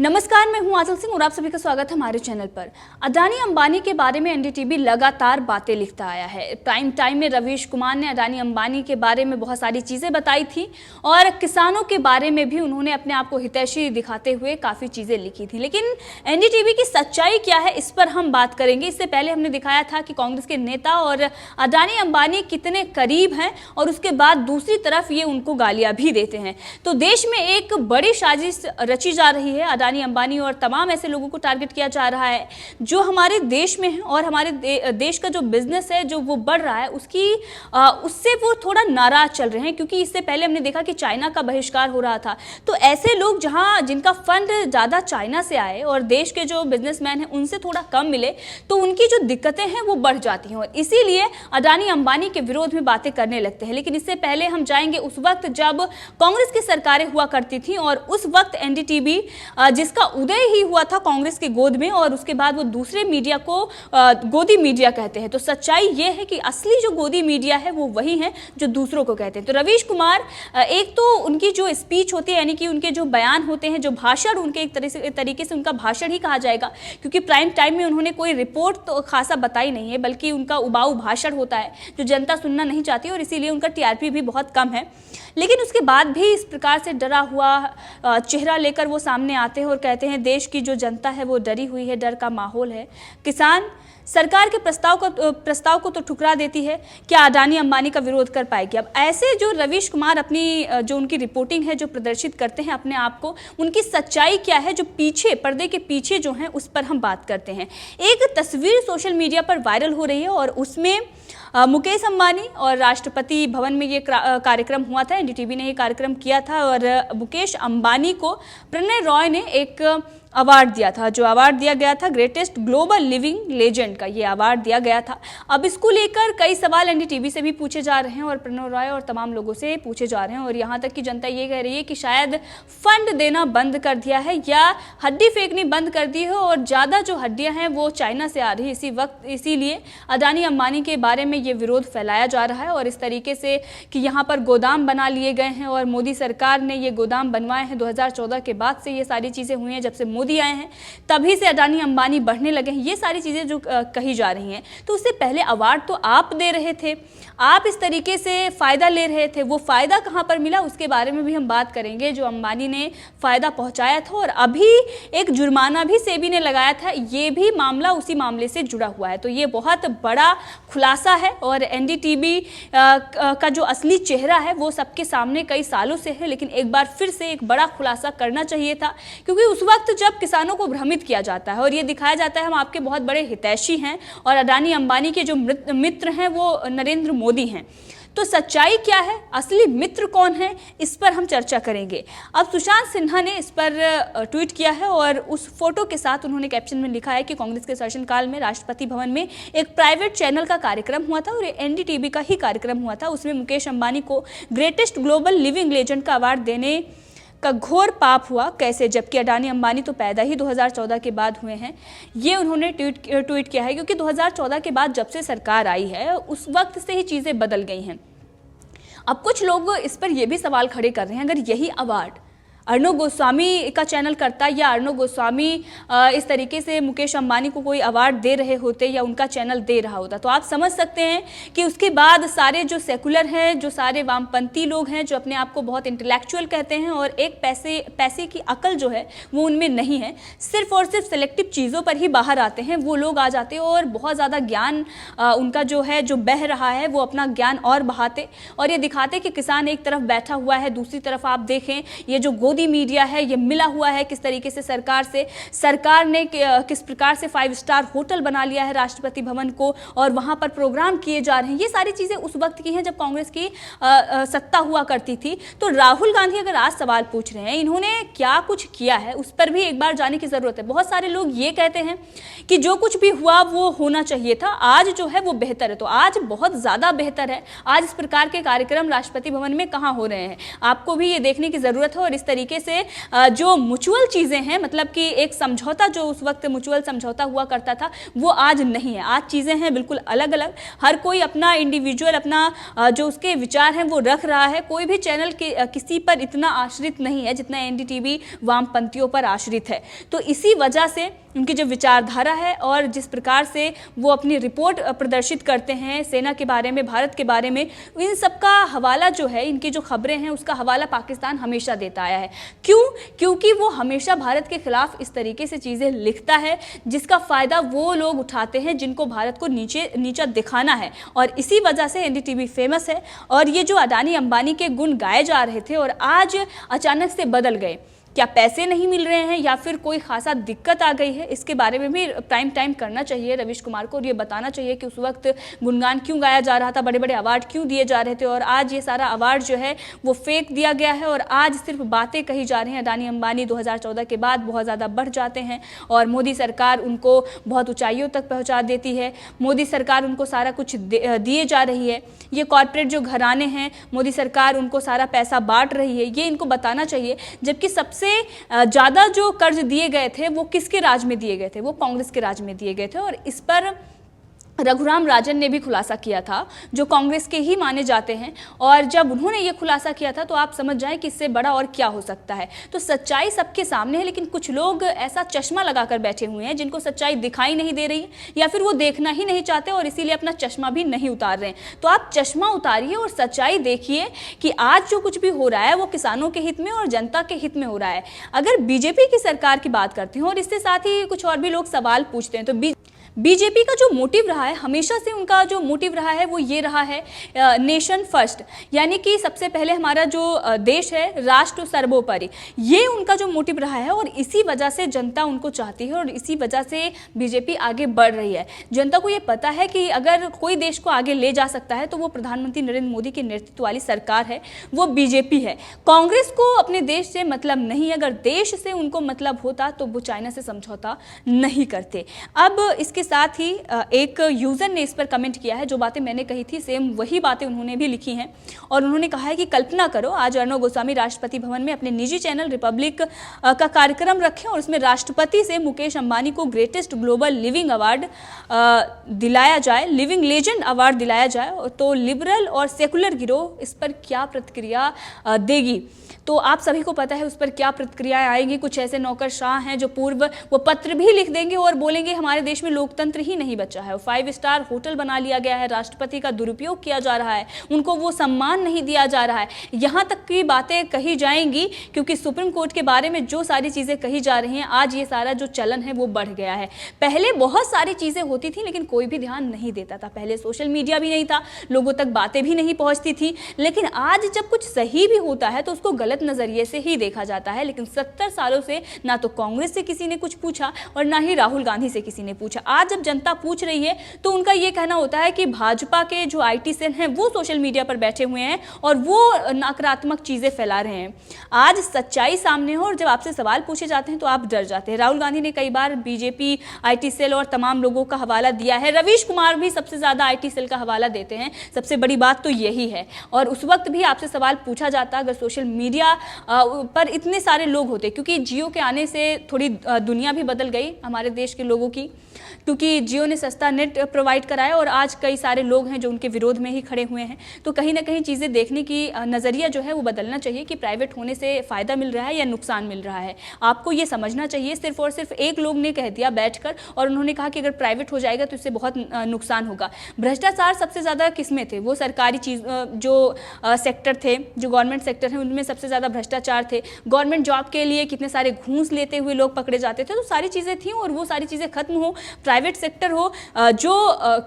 नमस्कार, मैं हूं आंचल सिंह और आप सभी का स्वागत है हमारे चैनल पर। अडानी अंबानी के बारे में एनडीटीवी लगातार बातें लिखता आया है। प्राइम टाइम में रवीश कुमार ने अडानी अंबानी के बारे में बहुत सारी चीज़ें बताई थी और किसानों के बारे में भी उन्होंने अपने आप को हितैषी दिखाते हुए काफ़ी चीज़ें लिखी थी। लेकिन एनडीटीवी की सच्चाई क्या है, इस पर हम बात करेंगे। इससे पहले हमने दिखाया था कि कांग्रेस के नेता और अडानी अंबानी कितने करीब हैं और उसके बाद दूसरी तरफ ये उनको गालियाँ भी देते हैं। तो देश में एक बड़ी साजिश रची जा रही है। अडानी अंबानी और तमाम ऐसे लोगों को टारगेट किया जा रहा है जो हमारे देश में है और हमारे देश का जो बिजनेस है जो वो बढ़ रहा है उससे वो थोड़ा नाराज चल रहे हैं, क्योंकि इससे पहले हमने देखा कि चाइना का बहिष्कार हो रहा था। तो ऐसे लोग जिनका फंड ज़्यादा चाइना से आए और देश के जो बिजनेसमैन हैं उनसे थोड़ा कम मिले तो उनकी जो दिक्कतें हैं वो बढ़ जाती हैं और इसीलिए अडानी अंबानी के विरोध में बातें करने लगते हैं। लेकिन इससे पहले हम जाएंगे उस वक्त जब कांग्रेस की सरकारें हुआ करती थी और उस वक्त एनडीटीवी जिसका उदय ही हुआ था कांग्रेस के गोद में और उसके बाद वो दूसरे मीडिया को गोदी मीडिया कहते हैं। तो सच्चाई ये है कि असली जो गोदी मीडिया है वो वही है जो दूसरों को कहते हैं। तो रवीश कुमार, एक तो उनकी जो स्पीच होती है यानी कि उनके जो बयान होते हैं, जो भाषण, उनके एक तरीके से उनका भाषण ही कहा जाएगा, क्योंकि प्राइम टाइम में उन्होंने कोई रिपोर्ट तो खासा बताई नहीं है, बल्कि उनका उबाऊ भाषण होता है जो जनता सुनना नहीं चाहती और इसीलिए उनका टीआरपी भी बहुत कम है। लेकिन उसके बाद भी इस प्रकार से डरा हुआ चेहरा लेकर वो सामने आते हैं और कहते हैं देश की जो जनता है वो डरी हुई है, डर का माहौल है। किसान सरकार के प्रस्ताव को तो ठुकरा देती है, क्या अडानी अंबानी का विरोध कर पाएगी? अब ऐसे जो रवीश कुमार अपनी जो उनकी रिपोर्टिंग है जो प्रदर्शित करते हैं अपने आप को, उनकी सच्चाई क्या है जो पीछे पर्दे के पीछे जो है उस पर हम बात करते हैं। एक तस्वीर सोशल मीडिया पर वायरल हो रही है और उसमें मुकेश अंबानी और राष्ट्रपति भवन में ये कार्यक्रम हुआ था। एनडीटीवी ने ये कार्यक्रम किया था और मुकेश अंबानी को प्रणय रॉय ने एक अवार्ड दिया था। जो अवार्ड दिया गया था ग्रेटेस्ट ग्लोबल लिविंग लेजेंड का, ये अवार्ड दिया गया था। अब इसको लेकर कई सवाल एनडीटीवी से भी पूछे जा रहे हैं और प्रणय रॉय और तमाम लोगों से पूछे जा रहे हैं और यहाँ तक कि जनता ये कह रही है कि शायद फंड देना बंद कर दिया है या हड्डी फेंकनी बंद कर दी है और ज़्यादा जो हड्डियाँ हैं वो चाइना से आ रही है इसी वक्त। इसीलिए अडानी अंबानी के बारे में ये विरोध फैलाया जा रहा है और इस तरीके से कि यहाँ पर गोदाम बना लिए गए हैं और मोदी सरकार ने ये गोदाम बनवाए हैं। 2014 के बाद से ये सारी चीज़ें हुई हैं, जब से मोदी आए हैं तभी से अडानी अंबानी बढ़ने लगे हैं। ये सारी चीज़ें जो कही जा रही हैं, तो उससे पहले अवार्ड तो आप दे रहे थे, आप इस तरीके से फ़ायदा ले रहे थे, वो फ़ायदा कहाँ पर मिला उसके बारे में भी हम बात करेंगे। जो अंबानी ने फ़ायदा पहुँचाया था और अभी एक जुर्माना भी सेबी ने लगाया था, ये भी मामला उसी मामले से जुड़ा हुआ है। तो ये बहुत बड़ा खुलासा है और एनडीटीवी का जो असली चेहरा है वो सबके सामने कई सालों से है, लेकिन एक बार फिर से एक बड़ा खुलासा करना चाहिए था, क्योंकि उस वक्त जब किसानों को भ्रमित किया जाता है और ये दिखाया जाता है हम आपके बहुत बड़े हितैषी हैं और अडानी अंबानी के जो मित्र हैं वो नरेंद्र मोदी हैं, तो सच्चाई क्या है, असली मित्र कौन है, इस पर हम चर्चा करेंगे। अब सुशांत सिन्हा ने इस पर ट्वीट किया है और उस फोटो के साथ उन्होंने कैप्शन में लिखा है कि कांग्रेस के शासनकाल में राष्ट्रपति भवन में एक प्राइवेट चैनल का कार्यक्रम हुआ था और एनडीटीवी का ही कार्यक्रम हुआ था। उसमें मुकेश अंबानी को ग्रेटेस्ट ग्लोबल लिविंग लेजेंड का अवार्ड देने का घोर पाप हुआ कैसे, जबकि अडानी अंबानी तो पैदा ही 2014 के बाद हुए हैं। ये उन्होंने ट्वीट किया है, क्योंकि 2014 के बाद जब से सरकार आई है उस वक्त से ही चीज़ें बदल गई हैं। अब कुछ लोग इस पर यह भी सवाल खड़े कर रहे हैं, अगर यही अवार्ड अर्णव गोस्वामी का चैनल करता या अर्णव गोस्वामी इस तरीके से मुकेश अंबानी को कोई अवार्ड दे रहे होते या उनका चैनल दे रहा होता, तो आप समझ सकते हैं कि उसके बाद सारे जो सेकुलर हैं, जो सारे वामपंथी लोग हैं, जो अपने आप को बहुत इंटेलेक्चुअल कहते हैं और एक पैसे की अकल जो है वो उनमें नहीं है, सिर्फ और सिर्फ सेलेक्टिव चीज़ों पर ही बाहर आते हैं, वो लोग आ जाते हैं और बहुत ज़्यादा ज्ञान उनका जो है जो बह रहा है वो अपना ज्ञान और बहाते और ये दिखाते कि किसान एक तरफ बैठा हुआ है, दूसरी तरफ आप देखें ये जो गोदी मीडिया है ये मिला हुआ है किस तरीके से सरकार ने किस प्रकार से 5 स्टार होटल बना लिया है राष्ट्रपति भवन को और वहां पर प्रोग्राम किए जा रहे हैं। ये सारी चीजें उस वक्त की हैं जब कांग्रेस की सत्ता हुआ करती थी। तो राहुल गांधी अगर आज सवाल पूछ रहे हैं इन्होंने क्या कुछ किया है, उस पर भी एक बार जाने की जरूरत है। बहुत सारे लोग ये कहते हैं कि जो कुछ भी हुआ वो होना चाहिए था, आज जो है वो बेहतर है, तो आज बहुत ज्यादा बेहतर है। आज इस प्रकार के कार्यक्रम राष्ट्रपति भवन में कहाँ हो रहे हैं, आपको भी ये देखने की जरूरत है और इस तरीके तरीके से जो म्यूचुअल चीज़ें हैं, मतलब कि एक समझौता जो उस वक्त म्यूचुअल समझौता हुआ करता था, वो आज नहीं है। आज चीज़ें हैं बिल्कुल अलग अलग। हर कोई अपना इंडिविजुअल, अपना जो उसके विचार हैं वो रख रहा है। कोई भी चैनल किसी पर इतना आश्रित नहीं है जितना एनडीटीवी वामपंथियों पर आश्रित है। तो इसी वजह से उनकी जो विचारधारा है और जिस प्रकार से वो अपनी रिपोर्ट प्रदर्शित करते हैं सेना के बारे में, भारत के बारे में, इन सब का हवाला जो है, इनकी जो खबरें हैं उसका हवाला पाकिस्तान हमेशा देता आया है। क्यों? क्योंकि वो हमेशा भारत के खिलाफ इस तरीके से चीज़ें लिखता है जिसका फ़ायदा वो लोग उठाते हैं जिनको भारत को नीचा दिखाना है। और इसी वजह से एनडीटीवी फेमस है। और ये जो अडानी अंबानी के गुण गाए जा रहे थे और आज अचानक से बदल गए, क्या पैसे नहीं मिल रहे हैं या फिर कोई खासा दिक्कत आ गई है, इसके बारे में भी प्राइम टाइम करना चाहिए रवीश कुमार को और ये बताना चाहिए कि उस वक्त गुणगान क्यों गाया जा रहा था, बड़े बड़े अवार्ड क्यों दिए जा रहे थे और आज ये सारा अवार्ड जो है वो फेक दिया गया है और आज सिर्फ बातें कही जा रही हैं। अडानी अंबानी 2014 के बाद बहुत ज़्यादा बढ़ जाते हैं और मोदी सरकार उनको बहुत ऊंचाइयों तक पहुँचा देती है। मोदी सरकार उनको सारा कुछ दिए जा रही है। ये कॉरपोरेट जो घराने हैं, मोदी सरकार उनको सारा पैसा बांट रही है, ये इनको बताना चाहिए। जबकि सबसे ज़्यादा जो कर्ज दिए गए थे वो किसके राज में दिए गए थे? वो कांग्रेस के राज में दिए गए थे। और इस पर रघुराम राजन ने भी खुलासा किया था, जो कांग्रेस के ही माने जाते हैं। और जब उन्होंने ये खुलासा किया था तो आप समझ जाएं कि इससे बड़ा और क्या हो सकता है। तो सच्चाई सबके सामने है, लेकिन कुछ लोग ऐसा चश्मा लगाकर बैठे हुए हैं जिनको सच्चाई दिखाई नहीं दे रही या फिर वो देखना ही नहीं चाहते और इसीलिए अपना चश्मा भी नहीं उतार रहे हैं। तो आप चश्मा उतारिए और सच्चाई देखिए कि आज जो कुछ भी हो रहा है वो किसानों के हित में और जनता के हित में हो रहा है। अगर बीजेपी की सरकार की बात करते हैं और इसके साथ ही कुछ और भी लोग सवाल पूछते हैं, तो बीजेपी का जो मोटिव रहा है, हमेशा से उनका जो मोटिव रहा है वो ये रहा है नेशन फर्स्ट, यानी कि सबसे पहले हमारा जो देश है, राष्ट्र सर्वोपरि, ये उनका जो मोटिव रहा है। और इसी वजह से जनता उनको चाहती है और इसी वजह से बीजेपी आगे बढ़ रही है। जनता को ये पता है कि अगर कोई देश को आगे ले जा सकता है तो वो प्रधानमंत्री नरेंद्र मोदी के नेतृत्व वाली सरकार है, वो बीजेपी है। कांग्रेस को अपने देश से मतलब नहीं, अगर देश से उनको मतलब होता तो वो चाइना से समझौता नहीं करते। अब इसके साथ ही एक यूजर ने इस पर कमेंट किया है, जो बातें मैंने कही थी सेम वही बातें उन्होंने भी लिखी हैं। और उन्होंने कहा है कि कल्पना करो आज अर्णव गोस्वामी राष्ट्रपति भवन में अपने निजी चैनल रिपब्लिक का कार्यक्रम रखें और उसमें राष्ट्रपति से मुकेश अंबानी को ग्रेटेस्ट ग्लोबल लिविंग अवार्ड दिलाया जाए, लिविंग लेजेंड अवार्ड दिलाया जाए, तो लिबरल और सेकुलर गिरोह इस पर क्या प्रतिक्रिया देगी? तो आप सभी को पता है उस पर क्या प्रतिक्रियाएं आएंगी। कुछ ऐसे नौकरशाह हैं जो पूर्व वो पत्र भी लिख देंगे और बोलेंगे हमारे देश में लोकतंत्र ही नहीं बचा है, 5 स्टार होटल बना लिया गया है, राष्ट्रपति का दुरुपयोग किया जा रहा है, उनको वो सम्मान नहीं दिया जा रहा है। यहाँ तक की बातें कही जाएंगी क्योंकि सुप्रीम कोर्ट के बारे में जो सारी चीज़ें कही जा रही हैं, आज ये सारा जो चलन है वो बढ़ गया है। पहले बहुत सारी चीज़ें होती थी लेकिन कोई भी ध्यान नहीं देता था। पहले सोशल मीडिया भी नहीं था, लोगों तक बातें भी नहीं पहुँचती थी। लेकिन आज जब कुछ सही भी होता है तो उसको गलत नजरिए से ही देखा जाता है। लेकिन 70 सालों से ना तो कांग्रेस से किसी ने कुछ पूछा और ना ही राहुल गांधी से किसी ने पूछा। आज जब जनता पूछ रही है तो उनका ये कहना होता है कि भाजपा के जो आईटी सेल हैं वो सोशल मीडिया पर बैठे हुए हैं और वो नकारात्मक चीजें फैला रहे हैं। आज सच्चाई सामने हो और जब आपसे सवाल पूछे जाते हैं तो आप डर जाते हैं। राहुल गांधी ने कई बार बीजेपी आईटी सेल और तमाम लोगों का हवाला दिया है। रवीश कुमार भी सबसे ज्यादा आईटी सेल का हवाला देते हैं। सबसे बड़ी बात तो यही है। और उस वक्त भी आपसे सवाल पूछा जाता अगर सोशल मीडिया पर इतने सारे लोग होते, क्योंकि जियो के आने से थोड़ी दुनिया भी बदल गई हमारे देश के लोगों की, क्योंकि जियो ने सस्ता नेट प्रोवाइड कराया और आज कई सारे लोग हैं जो उनके विरोध में ही खड़े हुए हैं। तो कहीं ना कहीं चीज़ें देखने की नज़रिया जो है वो बदलना चाहिए कि प्राइवेट होने से फ़ायदा मिल रहा है या नुकसान मिल रहा है। आपको ये समझना चाहिए। सिर्फ और सिर्फ एक लोग ने कह दिया बैठकर और उन्होंने कहा कि अगर प्राइवेट हो जाएगा तो इससे बहुत नुकसान होगा। भ्रष्टाचार सबसे ज़्यादा किसमें थे? वो सरकारी चीज़ जो सेक्टर थे, जो गवर्नमेंट सेक्टर है, उनमें सबसे ज़्यादा भ्रष्टाचार थे। गवर्नमेंट जॉब के लिए कितने सारे घूस लेते हुए लोग पकड़े जाते थे। तो सारी चीज़ें थी और वो सारी चीज़ें खत्म हो, प्राइवेट सेक्टर हो, जो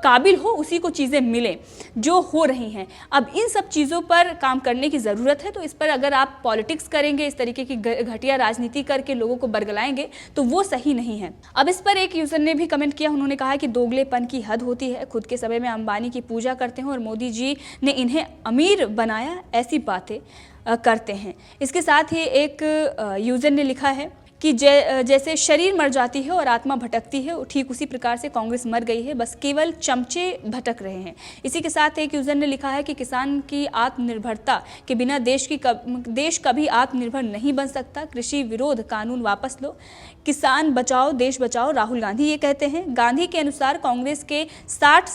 काबिल हो उसी को चीज़ें मिले जो हो रही हैं। अब इन सब चीज़ों पर काम करने की ज़रूरत है। तो इस पर अगर आप पॉलिटिक्स करेंगे, इस तरीके की घटिया राजनीति करके लोगों को बरगलाएंगे तो वो सही नहीं है। अब इस पर एक यूजर ने भी कमेंट किया। उन्होंने कहा कि दोगलेपन की हद होती है, खुद के समय में अंबानी की पूजा करते हैं और मोदी जी ने इन्हें अमीर बनाया, ऐसी बातें करते हैं। इसके साथ ही एक यूजर ने लिखा है कि जैसे शरीर मर जाती है और आत्मा भटकती है, ठीक उसी प्रकार से कांग्रेस मर गई है, बस केवल चमचे भटक रहे हैं। इसी के साथ एक यूजर ने लिखा है कि किसान की आत्मनिर्भरता के बिना देश कभी आत्मनिर्भर नहीं बन सकता। कृषि विरोध कानून वापस लो, किसान बचाओ देश बचाओ, राहुल गांधी ये कहते हैं। गांधी के अनुसार कांग्रेस के 60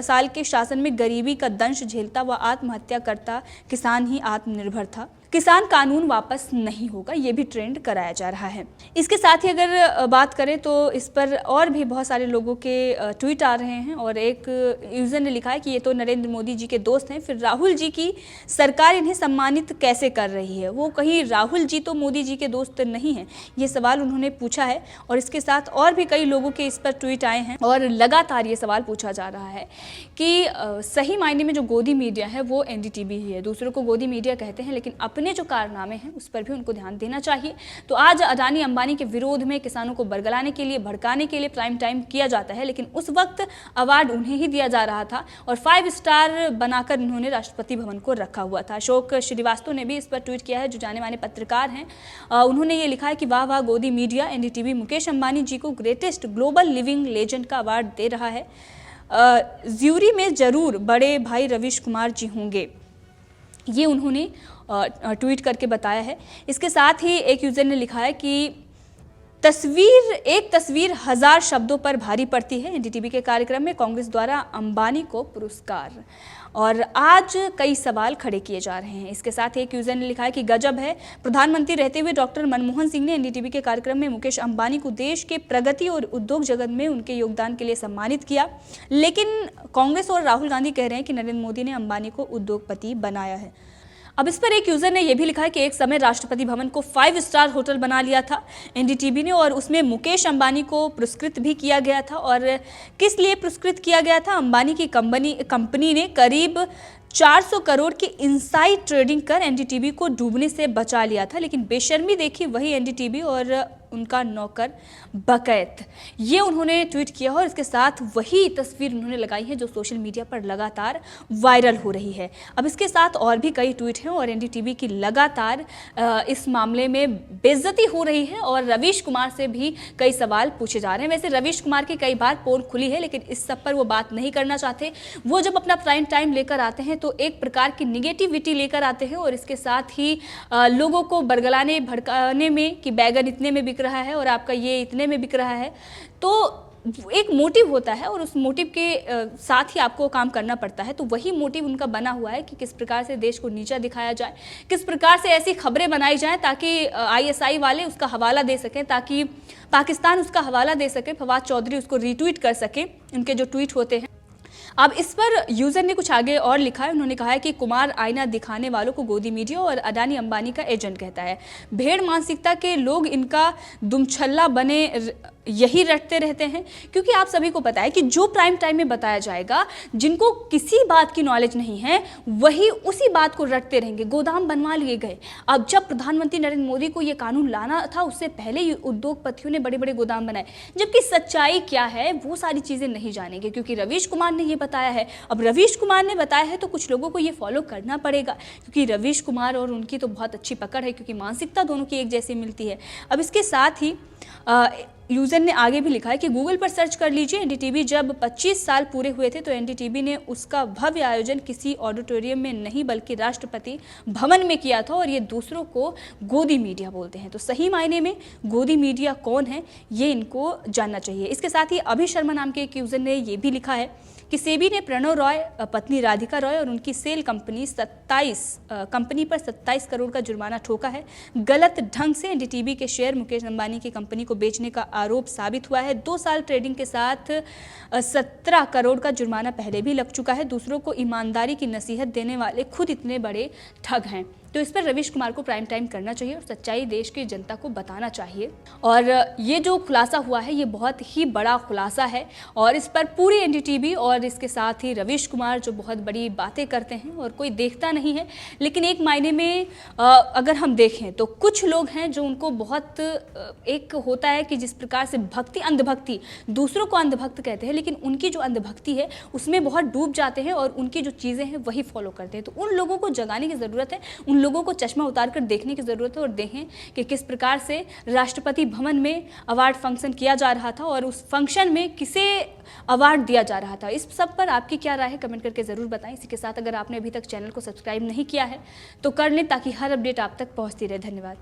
साल के शासन में गरीबी का दंश झेलता व आत्महत्या करता किसान ही आत्मनिर्भर था। किसान कानून वापस नहीं होगा, ये भी ट्रेंड कराया जा रहा है। इसके साथ ही अगर बात करें तो इस पर और भी बहुत सारे लोगों के ट्वीट आ रहे हैं और एक यूजर ने लिखा है कि ये तो नरेंद्र मोदी जी के दोस्त हैं, फिर राहुल जी की सरकार इन्हें सम्मानित कैसे कर रही है? वो कहीं राहुल जी तो मोदी जी के दोस्त नहीं हैं? ये सवाल उन्होंने पूछा है। और इसके साथ और भी कई लोगों के इस पर ट्वीट आए हैं और लगातार ये सवाल पूछा जा रहा है कि सही मायने में जो गोदी मीडिया है वो एनडीटीवी ही है। दूसरों को गोदी मीडिया कहते हैं, लेकिन अपने जो कारनामे हैं उस पर भी उनको ध्यान देना चाहिए। तो आज अडानी अंबानी के विरोध में किसानों को बरगलाने के लिए, भड़काने के लिए प्राइम टाइम किया जाता है, लेकिन उस वक्त अवार्ड उन्हें ही दिया जा रहा था और 5 स्टार बनाकर इन्होंने राष्ट्रपति भवन को रखा हुआ था। अशोक श्रीवास्तव ने भी इस पर ट्वीट किया है, जो जाने माने पत्रकार हैं। उन्होंने ये लिखा है कि वाह वाह गोदी मीडिया, एनडीटीवी मुकेश अंबानी जी को ग्रेटेस्ट ग्लोबल लिविंग लेजेंड का अवार्ड दे रहा है। ज्यूरी में जरूर बड़े भाई रवीश कुमार जी होंगे, ये उन्होंने ट्वीट करके बताया है। इसके साथ ही एक यूजर ने लिखा है कि एक तस्वीर 1000 शब्दों पर भारी पड़ती है। एनडीटीवी के कार्यक्रम में कांग्रेस द्वारा अंबानी को पुरस्कार, और आज कई सवाल खड़े किए जा रहे हैं। इसके साथ एक यूजर ने लिखा है कि गजब है, प्रधानमंत्री रहते हुए डॉक्टर मनमोहन सिंह ने एनडीटीवी के कार्यक्रम में मुकेश अंबानी को देश के प्रगति और उद्योग जगत में उनके योगदान के लिए सम्मानित किया, लेकिन कांग्रेस और राहुल गांधी कह रहे हैं कि नरेंद्र मोदी ने अंबानी को उद्योगपति बनाया है। अब इस पर एक यूजर ने यह भी लिखा है कि एक समय राष्ट्रपति भवन को 5 स्टार होटल बना लिया था एनडीटीवी ने, और उसमें मुकेश अंबानी को पुरस्कृत भी किया गया था। और किस लिए पुरस्कृत किया गया था? अंबानी की कंपनी ने करीब 400 करोड़ की इनसाइड ट्रेडिंग कर एनडीटीवी को डूबने से बचा लिया था, लेकिन बेशर्मी देखी वही एनडीटीवी और उनका नौकर बकैत, ये उन्होंने ट्वीट किया और इसके साथ वही तस्वीर उन्होंने लगाई है जो सोशल मीडिया पर लगातार वायरल हो रही है। अब इसके साथ और भी कई ट्वीट हैं और एनडीटीवी की लगातार इस मामले में बेइज्जती हो रही है और रवीश कुमार से भी कई सवाल पूछे जा रहे हैं। वैसे रवीश कुमार की कई बार पोल खुली है, लेकिन इस सब पर वो बात नहीं करना चाहते। वो जब अपना प्राइम टाइम लेकर आते हैं तो एक प्रकार की निगेटिविटी लेकर आते हैं और इसके साथ ही लोगों को बरगलाने भड़काने में कि बैगन इतने में बिक रहा है और आपका ये इतने में बिक रहा है, तो एक मोटिव होता है और उस मोटिव के साथ ही आपको काम करना पड़ता है। तो वही मोटिव उनका बना हुआ है कि किस प्रकार से देश को नीचा दिखाया जाए, किस प्रकार से ऐसी खबरें बनाई जाएं ताकि आईएसआई वाले उसका हवाला दे सकें, ताकि पाकिस्तान उसका हवाला दे सके, फवाद चौधरी उसको रीट्वीट कर सके, उनके जो ट्वीट होते हैं। अब इस पर यूजर ने कुछ आगे और लिखा है। उन्होंने कहा है कि कुमार आईना दिखाने वालों को गोदी मीडिया और अडानी अंबानी का एजेंट कहता है। भेड़ मानसिकता के लोग इनका दुमछल्ला बने यही रटते रहते हैं, क्योंकि आप सभी को पता है कि जो प्राइम टाइम में बताया जाएगा, जिनको किसी बात की नॉलेज नहीं है वही उसी बात को रटते रहेंगे। गोदाम बनवा लिए गए। अब जब प्रधानमंत्री नरेंद्र मोदी को ये कानून लाना था उससे पहले ही उद्योगपतियों ने बड़े बड़े गोदाम बनाए, जबकि सच्चाई क्या है वो सारी चीजें नहीं जानेंगे, क्योंकि रवीश कुमार ने ये बताया है। अब रवीश कुमार ने बताया है तो कुछ लोगों को ये फॉलो करना पड़ेगा, क्योंकि रवीश कुमार और उनकी तो बहुत अच्छी पकड़ है, क्योंकि मानसिकता दोनों की एक जैसी मिलती है। अब इसके साथ ही यूजर ने आगे भी लिखा है कि गूगल पर सर्च कर लीजिए, एनडीटीवी जब 25 साल पूरे हुए थे तो एनडीटीवी ने उसका भव्य आयोजन किसी ऑडिटोरियम में नहीं बल्कि राष्ट्रपति भवन में किया था, और ये दूसरों को गोदी मीडिया बोलते हैं। तो सही मायने में गोदी मीडिया कौन है ये इनको जानना चाहिए। इसके साथ ही अभि शर्मा नाम के एक यूजर ने ये भी लिखा है कि सेबी ने प्रणव रॉय, पत्नी राधिका रॉय और उनकी सेल कंपनी पर 27 करोड़ का जुर्माना ठोका है। गलत ढंग से एनडीटीवी के शेयर मुकेश अंबानी की कंपनी को बेचने का आरोप साबित हुआ है। 2 साल ट्रेडिंग के साथ 17 करोड़ का जुर्माना पहले भी लग चुका है। दूसरों को ईमानदारी की नसीहत देने वाले खुद इतने बड़े ठग हैं। तो इस पर रवीश कुमार को प्राइम टाइम करना चाहिए और सच्चाई देश की जनता को बताना चाहिए। और ये जो खुलासा हुआ है ये बहुत ही बड़ा खुलासा है और इस पर पूरी एनडीटीवी और इसके साथ ही रवीश कुमार जो बहुत बड़ी बातें करते हैं और कोई देखता नहीं है, लेकिन एक मायने में अगर हम देखें तो कुछ लोग हैं जो उनको बहुत एक होता है कि जिस प्रकार से भक्ति, अंधभक्ति, दूसरों को अंधभक्त कहते हैं, लेकिन उनकी जो अंधभक्ति है उसमें बहुत डूब जाते हैं और उनकी जो चीज़ें हैं वही फॉलो करते हैं। तो उन लोगों को जगाने की ज़रूरत है, उन उन लोगों को चश्मा उतार कर देखने की ज़रूरत है और देखें कि किस प्रकार से राष्ट्रपति भवन में अवार्ड फंक्शन किया जा रहा था और उस फंक्शन में किसे अवार्ड दिया जा रहा था। इस सब पर आपकी क्या राय है, कमेंट करके ज़रूर बताएं। इसी के साथ अगर आपने अभी तक चैनल को सब्सक्राइब नहीं किया है तो कर लें, ताकि हर अपडेट आप तक पहुँचती रहे। धन्यवाद।